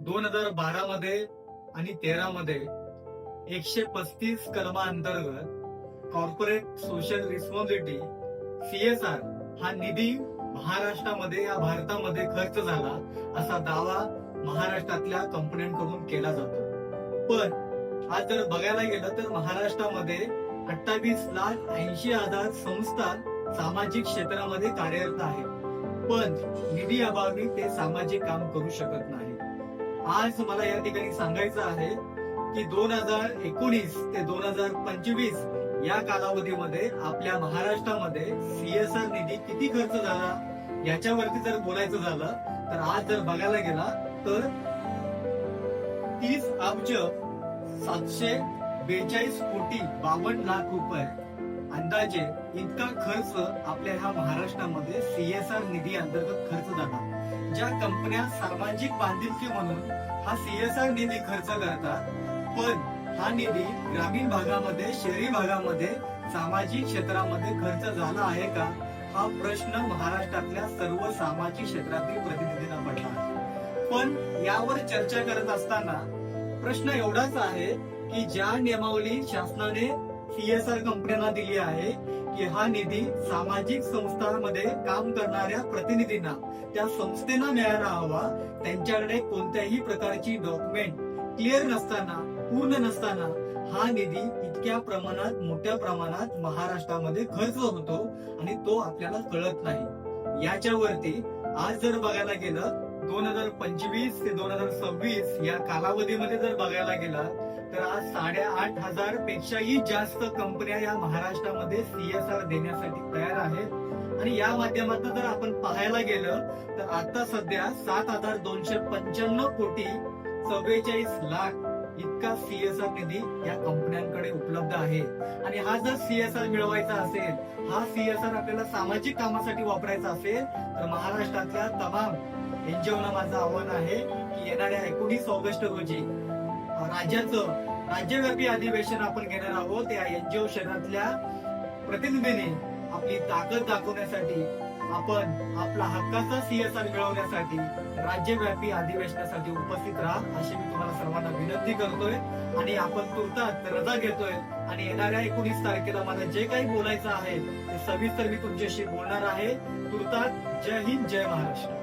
2012 मध्ये आणि 13 मध्ये 135 कलमांतर्गत कॉर्पोरेट सोशल रिस्पॉन्सिबिलिटी CSR हा निधी महाराष्ट्रामध्ये या भारतामध्ये खर्च झाला असा दावा महाराष्ट्रातल्या कंपन्यांकडून केला जातो. पण आज जर बघायला गेलं तर महाराष्ट्रामध्ये 28,80,000 संस्था सामाजिक क्षेत्रामध्ये कार्यरत आहेत, पण निधी अभावी ते सामाजिक काम करू शकत नाही. आज मला या ठिकाणी सांगायचं आहे की 2019 ते 2025 या कालावधीमध्ये आपल्या महाराष्ट्रामध्ये CSR निधी किती खर्च झाला याच्यावरती जर बोलायचं झालं तर आज जर बघायला गेला तर 30,742,52 रुपये अंदाजे इतका खर्च आपल्या ह्या महाराष्ट्रामध्ये CSR निधी अंतर्गत खर्च झाला. ज्या कंपन्या सामाजिक बांधिलकी म्हणून हा CSR निधी खर्च करतात, पण हा निधी ग्रामीण भागामध्ये, शहरी भागामध्ये, सामाजिक क्षेत्रामध्ये खर्च झाला आहे का, हा प्रश्न महाराष्ट्रातल्या सर्व सामाजिक क्षेत्रातील प्रतिनिधींना पडला आहे. पण यावर चर्चा करत असताना प्रश्न एवढाच आहे की ज्या नियमावली शासनाने CSR कंपन्यांना दिली आहे की हा निधी सामाजिक संस्थांमध्ये काम करणाऱ्या प्रतिनिधींना, त्या संस्थेना मिळायला हवा, त्यांच्याकडे कोणत्याही प्रकारची डॉक्युमेंट क्लिअर नसताना, पूर्ण नसताना हा निधी इतक्या प्रमाणात, मोठ्या प्रमाणात महाराष्ट्रामध्ये खर्च होतो आणि तो आपल्याला कळत नाही. याच्यावरती आज जर बघायला गेलं 2025 ते 2026 या कालावधीमध्ये जर बघायला गेला तर आज 8,500 पेक्षाही जास्त कंपन्या या महाराष्ट्रामध्ये CSR देण्यासाठी तयार आहेत. आणि या माध्यमातून जर आपण पाहायला गेलं तर आता सध्या 7,295 कोटी 44 लाख इतका CSR निधी या कंपन्यांकडे उपलब्ध आहे. आणि हा जर CSR मिळवायचा असेल, हा CSR आपल्याला सामाजिक कामासाठी वापरायचा असेल तर महाराष्ट्रातल्या तमाम NGOना माझं आव्हान आहे की येणाऱ्या 19 ऑगस्ट रोजी राज्यव्यापी अधिवेशन आपण घेणार आहोत. या NGO शहरातल्या प्रतिनिधींनी आपली ताकद दाखवण्यासाठी, आपण आपला हक्काचा CSR मिळवण्यासाठी राज्यव्यापी अधिवेशनासाठी उपस्थित राहा अशी मी तुम्हाला सर्वांना विनंती करतोय. आणि आपण तुर्तास रजा घेतोय आणि येणाऱ्या 19 तारखेला मला जे काही बोलायचं आहे ते सविस्तर मी तुमच्याशी बोलणार आहे. तुर्तास जय हिंद, जय महाराष्ट्र.